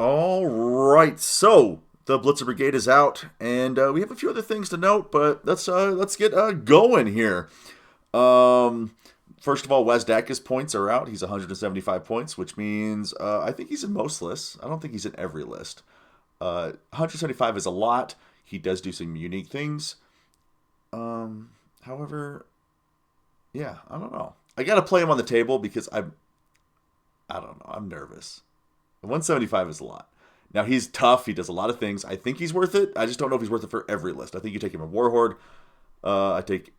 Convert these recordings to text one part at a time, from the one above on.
All right, so the Blitz Brigade is out, and we have a few other things to note, but let's get going here. Um, First of all, Wazdakis points are out. He's 175 points, which means I think he's in most lists. I don't think he's in every list. 175 is a lot. He does do some unique things. However, yeah, I don't know. I gotta play him on the table because I don't know. I'm nervous. 175 is a lot. Now he's tough. He does a lot of things. I think he's worth it. I just don't know if he's worth it for every list. I think you take him in Warhorde.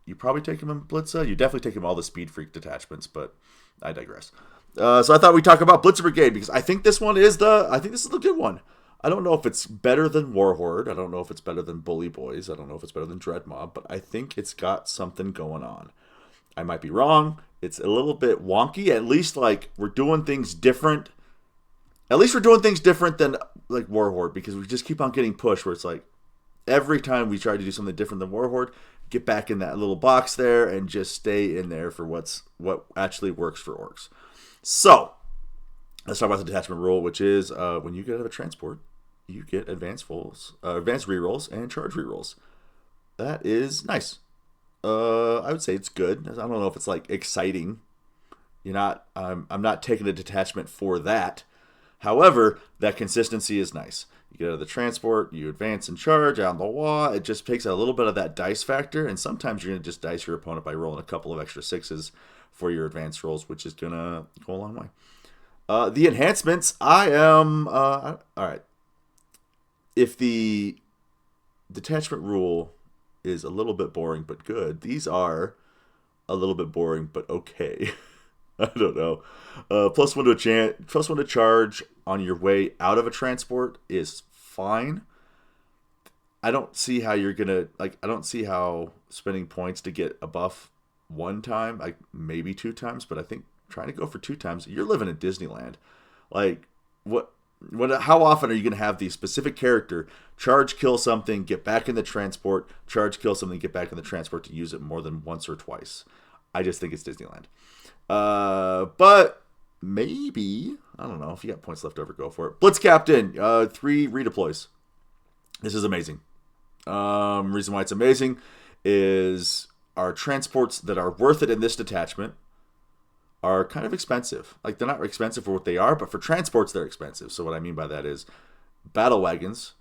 You probably take him in Blitza. You definitely take him all the Speed Freak detachments, but I digress. So I thought we'd talk about Blitzer Brigade because I think this is the good one. I don't know if it's better than Warhorde. I don't know if it's better than Bully Boys. I don't know if it's better than Dread Mob, but I think it's got something going on. I might be wrong. It's a little bit wonky. At least like we're doing things different. At least we're doing things different than like Warhorde because we just keep on getting pushed where it's like every time we try to do something different than Warhorde, get back in that little box there and just stay in there for what actually works for orcs. So let's talk about the detachment rule, which is when you get out of a transport, you get advanced rerolls and charge rerolls. That is nice. I would say it's good. I don't know if it's like exciting. I'm not taking a detachment for that. However, that consistency is nice. You get out of the transport, you advance and charge out on the wall. It just takes a little bit of that dice factor, and sometimes you're going to just dice your opponent by rolling a couple of extra sixes for your advanced rolls, which is going to go a long way. The enhancements, all right. If the detachment rule is a little bit boring but good, these are a little bit boring but okay. I don't know. Plus one to charge on your way out of a transport is fine. I don't see how you're gonna I don't see how spending points to get a buff one time, like maybe two times, but I think trying to go for two times, you're living in Disneyland. Like what? How often are you gonna have the specific character charge, kill something, get back in the transport, charge, kill something, get back in the transport to use it more than once or twice? I just think it's Disneyland. But maybe, I don't know, if you got points left over, go for it. Blitz Captain, 3 redeploys. This is amazing. Reason why it's amazing is our transports that are worth it in this detachment are kind of expensive. Like, they're not expensive for what they are, but for transports, they're expensive. So what I mean by that is battle wagons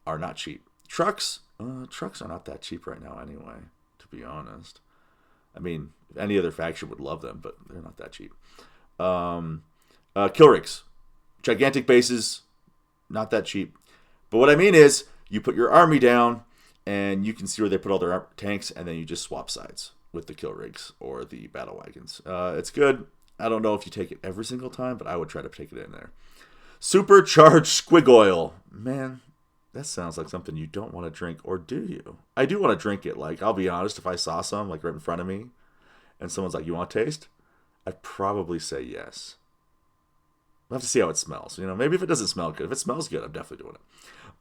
are not cheap. Trucks are not that cheap right now anyway, to be honest. I mean, any other faction would love them, but they're not that cheap. Kill rigs. Gigantic bases, not that cheap. But what I mean is, you put your army down, and you can see where they put all their tanks, and then you just swap sides with the kill rigs or the battle wagons. It's good. I don't know if you take it every single time, but I would try to take it in there. Supercharged squig oil. Man, that sounds like something you don't want to drink, or do you? I do want to drink it. Like, I'll be honest, if I saw some, like, right in front of me, and someone's like, you want to taste? I'd probably say yes. We'll have to see how it smells. Maybe if it doesn't smell good. If it smells good, I'm definitely doing it.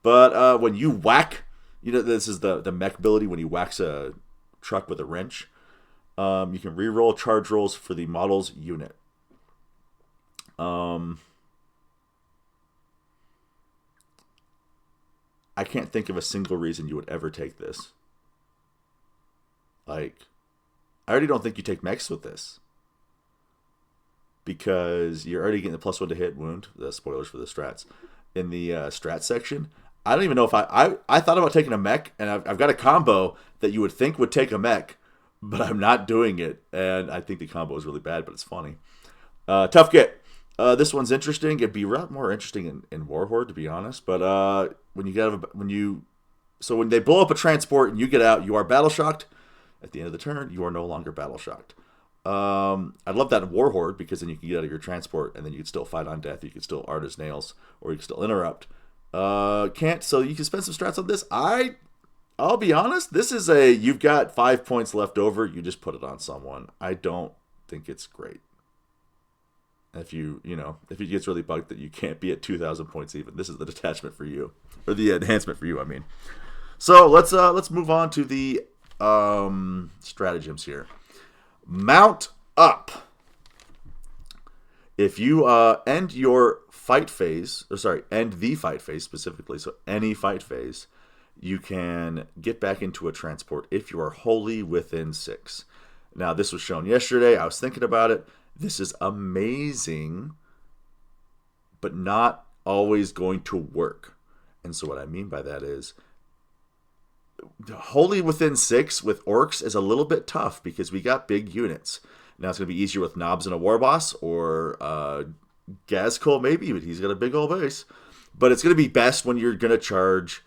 But when you whack, this is the mech ability, when you wax a truck with a wrench, you can re-roll charge rolls for the model's unit. I can't think of a single reason you would ever take this. Like, I already don't think you take mechs with this. Because you're already getting the +1 to hit wound. The spoilers for the strats. In the strat section. I don't even know if I thought about taking a mech, and I've got a combo that you would think would take a mech, but I'm not doing it. And I think the combo is really bad, but it's funny. Tough Get. This one's interesting. It'd be a lot more interesting in Warhorde, to be honest. But when they blow up a transport and you get out, you are battle shocked. At the end of the turn, you are no longer battle shocked. I'd love that in Warhorde, because then you can get out of your transport and then you can still fight on death. You can still art as nails, or you can still interrupt. Can't. So you can spend some strats on this. I'll be honest. This is you've got 5 points left over. You just put it on someone. I don't think it's great. If it gets really bugged that you can't be at 2,000 points even, this is the detachment for you, or the enhancement for you. I mean, so let's move on to the stratagems here. Mount up. If you end your fight phase, or sorry, end the fight phase specifically, so any fight phase, you can get back into a transport if you are wholly within 6. Now, this was shown yesterday. I was thinking about it. This is amazing, but not always going to work. And so what I mean by that is wholly within 6 with orcs is a little bit tough because we got big units. Now it's going to be easier with Knobs and a War Boss or Gazcole maybe, but he's got a big old base. But it's going to be best when you're going to charge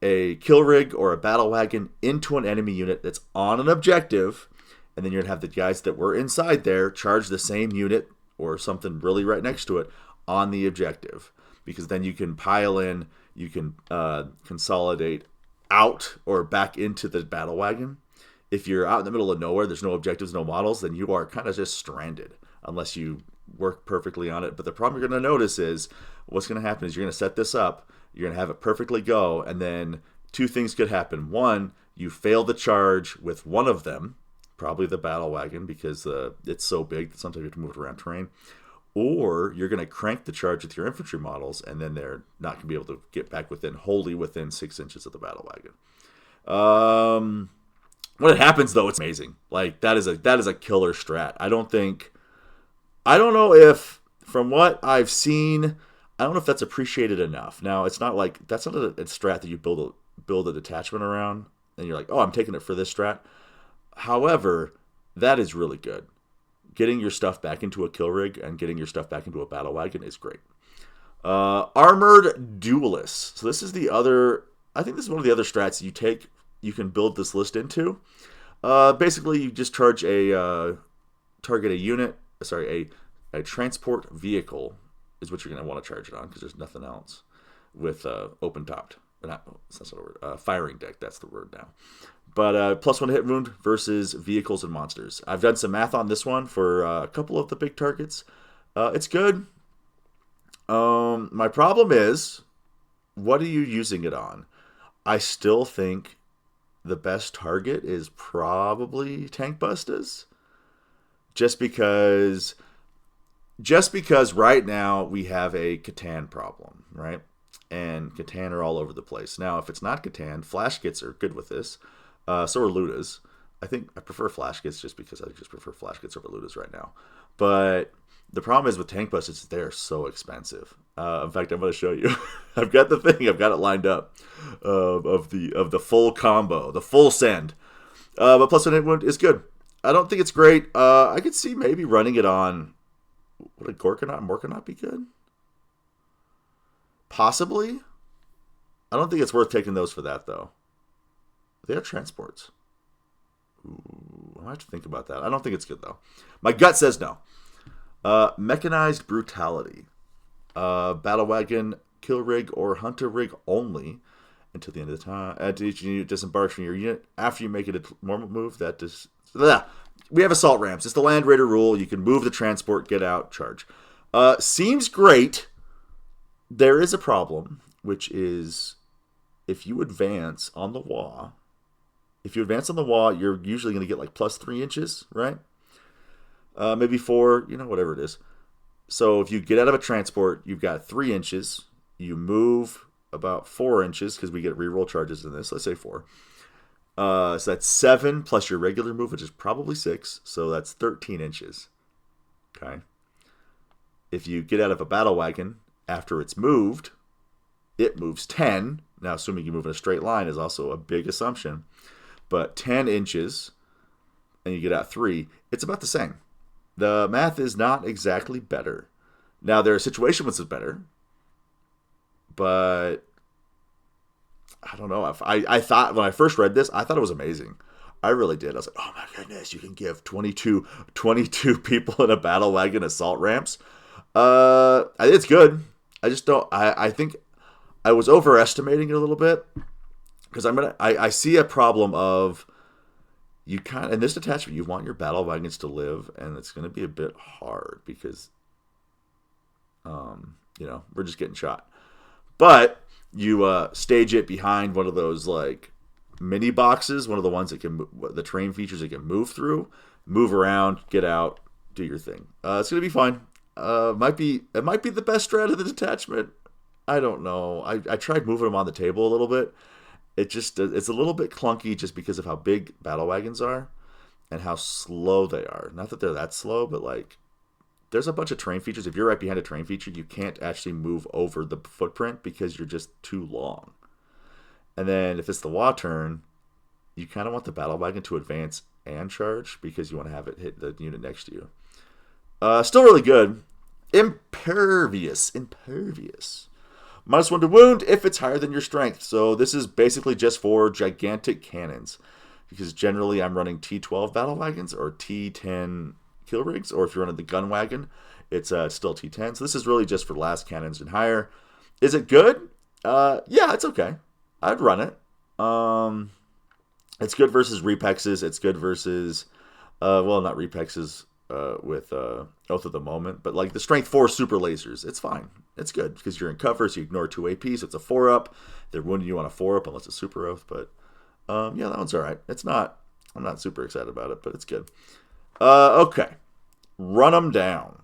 a kill rig or a battle wagon into an enemy unit that's on an objective, and then you're going to have the guys that were inside there charge the same unit or something really right next to it on the objective. Because then you can pile in, you can consolidate out or back into the battle wagon. If you're out in the middle of nowhere, there's no objectives, no models, then you are kind of just stranded unless you work perfectly on it. But the problem you're going to notice is what's going to happen is you're going to set this up, you're going to have it perfectly go, and then 2 things could happen. One, you fail the charge with one of them, probably the battle wagon because it's so big that sometimes you have to move it around terrain. Or you're going to crank the charge with your infantry models, and then they're not going to be able to get back wholly within 6 inches of the battle wagon. When it happens, though, it's amazing. Like that is a killer strat. I don't know if, from what I've seen, I don't know if that's appreciated enough. Now, it's not like that's not a strat that you build a detachment around, and you're like, oh, I'm taking it for this strat. However, that is really good. Getting your stuff back into a kill rig and getting your stuff back into a battle wagon is great. Armored Duelists. So this is I think this is one of the other strats you can build this list into. Basically, you just target a transport vehicle is what you're going to want to charge it on because there's nothing else with open topped. That's not a word. Firing deck, that's the word now. But +1 hit wound versus vehicles and monsters. I've done some math on this one for a couple of the big targets. It's good. My problem is, what are you using it on? I still think the best target is probably tank bustas. Just because right now we have a Catan problem, right? And Catan are all over the place. Now, if it's not Catan, flash kits are good with this. So are Ludas. I think I prefer flash kits just because I just prefer flash kits over Ludas right now. But the problem is with tank busters, they're so expensive. In fact, I'm going to show you. I've got the thing. I've got it lined up of the full combo, the full send. But +1 hit wound is good. I don't think it's great. I could see maybe running it on. Would a Gorkanaut and Morkanaut be good? Possibly. I don't think it's worth taking those for that though. They are transports. Ooh, I have to think about that. I don't think it's good, though. My gut says no. Mechanized Brutality. Battle Wagon, Kill Rig, or Hunter Rig only until the end of the time. Until each unit disembarks from your unit. After you make it a normal move, we have Assault Ramps. It's the Land Raider rule. You can move the transport, get out, charge. Seems great. There is a problem, which is if you advance on the wall... If you advance on the wall, you're usually going to get like +3 inches, right? Maybe 4, whatever it is. So if you get out of a transport, you've got 3 inches. You move about 4 inches because we get reroll charges in this. Let's say 4. So that's 7 plus your regular move, which is probably 6. So that's 13 inches. Okay. If you get out of a battle wagon after it's moved, it moves 10. Now, assuming you move in a straight line is also a big assumption. But 10 inches, and you get out 3, it's about the same. The math is not exactly better. Now, there are situations when it's better, but I don't know. I thought, when I first read this, I thought it was amazing. I really did. I was like, oh my goodness, you can give 22 people in a battle wagon assault ramps. I think it's good. I just don't, I think I was overestimating it a little bit. Because I see a problem of in this detachment, you want your battle wagons to live, and it's going to be a bit hard because, we're just getting shot. But you stage it behind one of those like mini boxes, one of the ones that can the terrain features that can move through, move around, get out, do your thing. It's going to be fine. It might be the best strat of the detachment. I don't know. I tried moving them on the table a little bit. It's a little bit clunky just because of how big battle wagons are and how slow they are. Not that they're that slow, but like there's a bunch of terrain features. If you're right behind a terrain feature, you can't actually move over the footprint because you're just too long. And then if it's the Wa turn, you kind of want the battle wagon to advance and charge because you want to have it hit the unit next to you. Still really good. Impervious. -1 to wound if it's higher than your strength. So this is basically just for gigantic cannons. Because generally I'm running T12 battle wagons or T10 kill rigs. Or if you're running the gun wagon, it's still T10. So this is really just for last cannons and higher. Is it good? Yeah, it's okay. I'd run it. It's good versus repexes. It's good versus, well, not repexes with Oath of the Moment, but like the Strength 4 super lasers. It's fine. It's good because you're in cover, so you ignore 2 AP, so it's a 4-up. They're wounding you on a 4-up unless it's super oath, but yeah, that one's all right. I'm not super excited about it, but it's good. Okay. Run them down.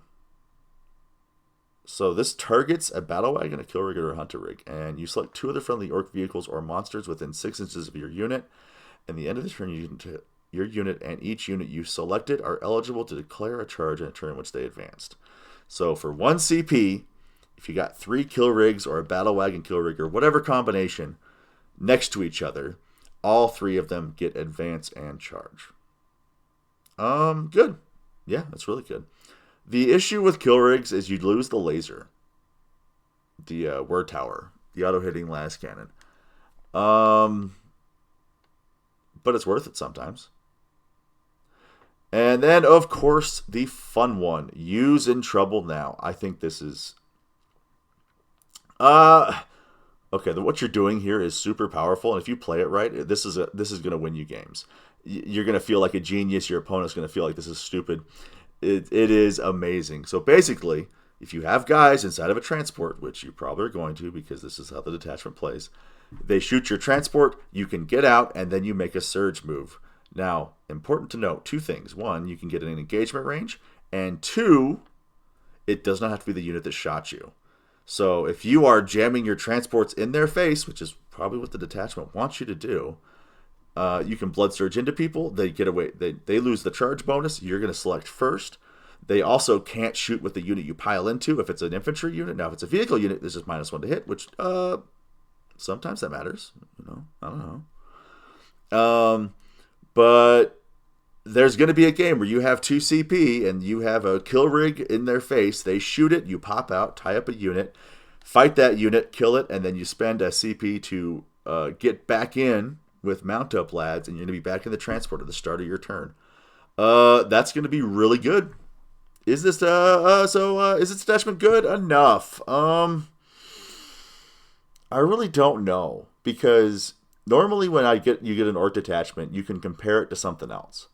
So this targets a battle wagon, a kill rig, or a hunter rig, and you select 2 other friendly orc vehicles or monsters within 6 inches of your unit. And the end of the turn, your unit and each unit you selected are eligible to declare a charge in a turn in which they advanced. So for 1 CP, if you got 3 kill rigs or a battle wagon kill rig or whatever combination next to each other, all 3 of them get advance and charge. Good. Yeah, that's really good. The issue with kill rigs is you lose the laser. The word tower. The auto-hitting last cannon. But it's worth it sometimes. And then, of course, the fun one. Use in trouble now. I think this is... Okay, what you're doing here is super powerful, and if you play it right, this is going to win you games. You're going to feel like a genius. Your opponent's going to feel like this is stupid. It is amazing. So basically, if you have guys inside of a transport, which you probably are going to because this is how the detachment plays, they shoot your transport, you can get out, and then you make a surge move. Now, important to note, 2 things. 1, you can get an engagement range, and 2, it does not have to be the unit that shot you. So if you are jamming your transports in their face, which is probably what the detachment wants you to do, you can blood surge into people. They get away. They lose the charge bonus. You're going to select first. They also can't shoot with the unit you pile into if it's an infantry unit. Now, if it's a vehicle unit, this is -1 to hit, which sometimes that matters. I don't know. But there's going to be a game where you have 2 CP and you have a kill rig in their face. They shoot it, you pop out, tie up a unit, fight that unit, kill it, and then you spend a CP to get back in with mount up lads, and you're going to be back in the transport at the start of your turn. That's going to be really good. Is this is this detachment good enough? I really don't know, because normally when you get an orc detachment, you can compare it to something else.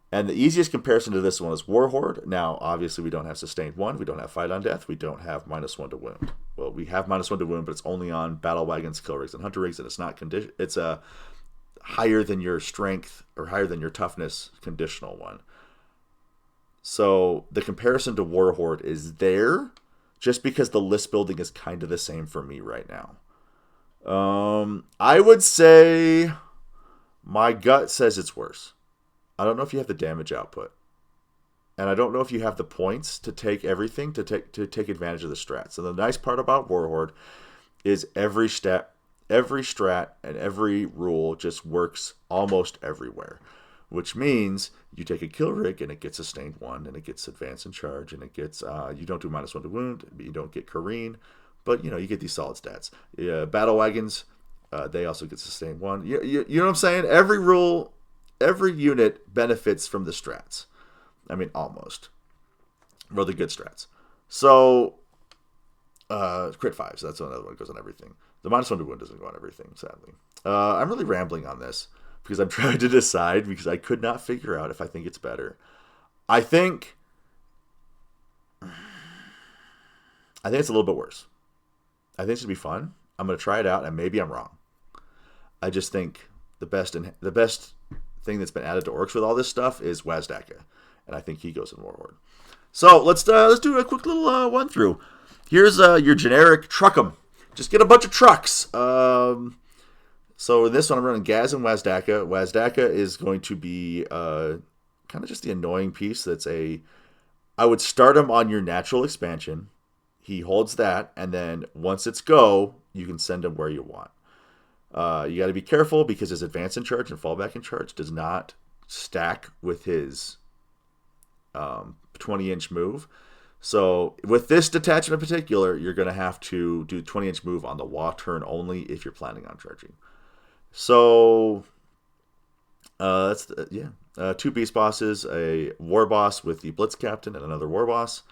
And the easiest comparison to this one is Warhorde. Now, obviously, we don't have Sustained 1. We don't have Fight on Death. We don't have -1 to wound. Well, we have -1 to wound, but it's only on battle wagons, kill rigs, and hunter rigs, and it's not it's a higher than your strength or higher than your toughness conditional one. So the comparison to Warhorde is there just because the list building is kind of the same for me right now. I would say my gut says it's worse. I don't know if you have the damage output. And I don't know if you have the points to take everything, to take advantage of the strats. And the nice part about Warhorde is every strat, and every rule just works almost everywhere. Which means you take a kill rig and it gets Sustained 1, and it gets Advance and Charge, and it gets, you don't do -1 to wound, you don't get Kareen, but you get these solid stats. Battle wagons, they also get Sustained 1. You know what I'm saying? Every rule... Every unit benefits from the strats. I mean, almost. Or the good strats. So, crit 5s. That's another one that goes on everything. The -1 to wound doesn't go on everything, sadly. I'm really rambling on this because I'm trying to decide because I could not figure out if I think it's better. I think it's a little bit worse. I think it's going to be fun. I'm going to try it out, and maybe I'm wrong. I just think the best thing that's been added to orcs with all this stuff is Wazdaka, and I think he goes in Warhorde. So let's do a quick little run through. Here's your generic truck 'em. Just get a bunch of trucks. So in this one, I'm running Gaz and Wazdaka. Wazdaka is going to be kind of just the annoying piece. I would start him on your natural expansion. He holds that, and then once it's go, you can send him where you want. You got to be careful because his advance in charge and fallback in charge does not stack with his 20-inch move. So with this detachment in particular, you're going to have to do 20-inch move on the Wa turn only if you're planning on charging. So two beast bosses, a war boss with the Blitz captain and another war boss,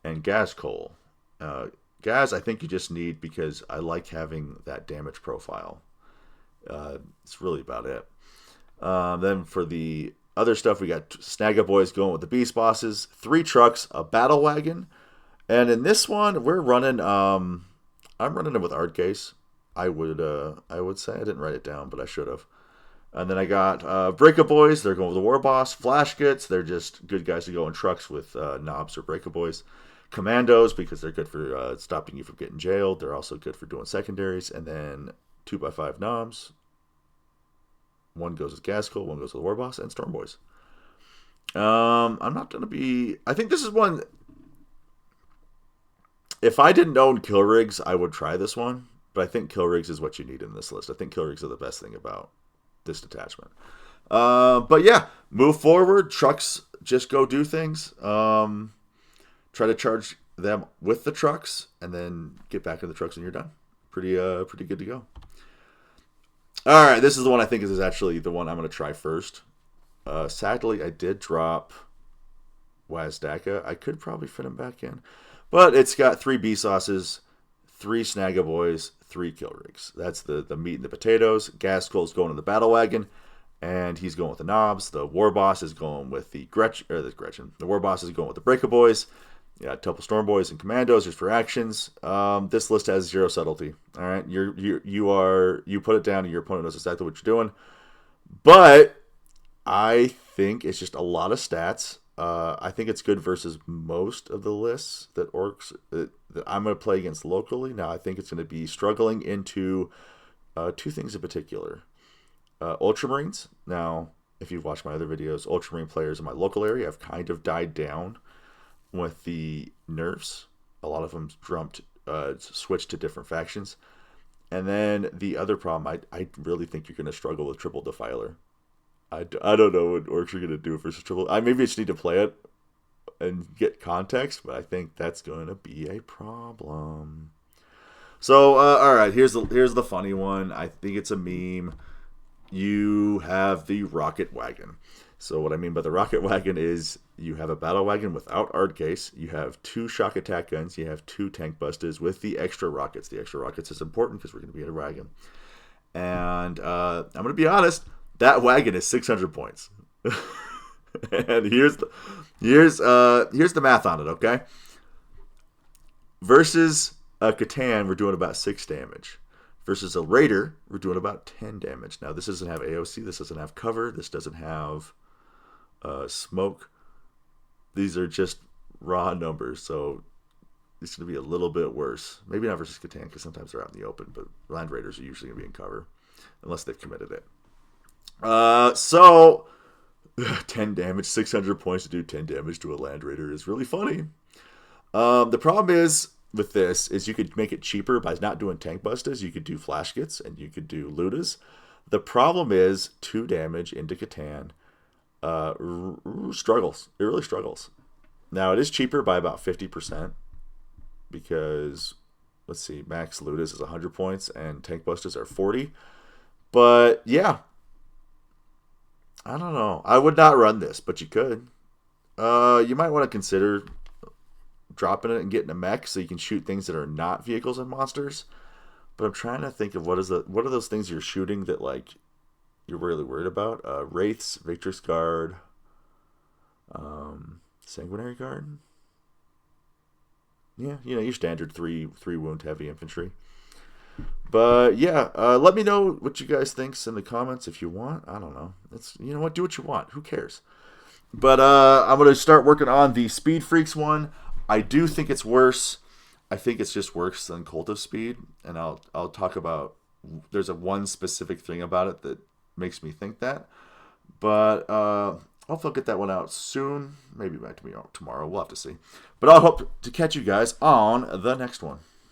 and Gaz Cole. Gaz, I think you just need because I like having that damage profile. It's really about it. Then for the other stuff, we got Snagga Boys going with the beast bosses, 3 trucks, a battle wagon, and in this one we're running. I'm running it with Ardcase. I would say I didn't write it down, but I should have. And then I got Breaker Boys. They're going with the War Boss. Flash Gits. They're just good guys to go in trucks with knobs or Breaker Boys. Commandos, because they're good for stopping you from getting jailed. They're also good for doing secondaries. And then 2x5 knobs. One goes with Gaskell, one goes with War Boss, and Storm Boys. I'm not going to be... I think this is one... If I didn't own Kill Rigs, I would try this one. But I think Kill Rigs is what you need in this list. I think Kill Rigs are the best thing about this detachment. But yeah, move forward. Trucks, just go do things. Try to charge them with the trucks, and then get back in the trucks, and you're done. Pretty good to go. All right, this is the one I think is actually the one I'm going to try first. Sadly, I did drop Wazdaka. I could probably fit him back in, but it's got 3 B sauces, 3 Snagga Boys, 3 Kill Rigs. That's the meat and the potatoes. Gaskell's going to the battle wagon, and he's going with the knobs. The War Boss is going with the Gretchen. The War Boss is going with the Breaker Boys. Yeah, Temple Storm Boys and Commandos just for actions. This list has 0 subtlety. All right, you put it down, and your opponent knows exactly what you're doing. But I think it's just a lot of stats. I think it's good versus most of the lists that orcs that I'm going to play against locally. Now I think it's going to be struggling into 2 things in particular. Ultramarines. Now, if you've watched my other videos, Ultramarine players in my local area have kind of died down with the nerfs. A lot of them switched to different factions. And then the other problem, I really think you're going to struggle with Triple Defiler. I don't know what orcs are going to do versus Triple. Maybe I just need to play it and get context, but I think that's going to be a problem. So, all right, here's the funny one. I think it's a meme. You have the rocket wagon. So what I mean by the rocket wagon is you have a battle wagon without Ardcase. You have 2 shock attack guns. You have 2 tank busters with the extra rockets. The extra rockets is important because we're going to be in a wagon. And I'm going to be honest, that wagon is 600 points. And here's the math on it, okay? Versus a Catan, we're doing about 6 damage. Versus a Raider, we're doing about 10 damage. Now, this doesn't have AOC. This doesn't have cover. This doesn't have smoke. These are just raw numbers, so it's going to be a little bit worse. Maybe not versus Catan, because sometimes they're out in the open, but Land Raiders are usually going to be in cover, unless they've committed it. So 10 damage, 600 points to do 10 damage to a Land Raider is really funny. The problem is with this is you could make it cheaper by not doing tank busters. You could do flash gits and you could do lutas. The problem is 2 damage into Catan struggles. It really struggles. Now it is cheaper by about 50% because let's see, max lutas is 100 points and tank busters are 40. But yeah, I don't know. I would not run this, but you could. You might want to consider dropping it and getting a mech so you can shoot things that are not vehicles and monsters. But I'm trying to think of what are those things you're shooting that like you're really worried about? Wraiths, Victor's Guard, Sanguinary Guard. Yeah, your standard three wound heavy infantry. But yeah, let me know what you guys think in the comments if you want. I don't know. Do what you want. Who cares? But I'm going to start working on the Speed Freaks one. I do think it's worse. I think it's just worse than Cult of Speed, and I'll talk about. There's a one specific thing about it that makes me think that, but hopefully I'll get that one out soon. Maybe by tomorrow. We'll have to see. But I'll hope to catch you guys on the next one.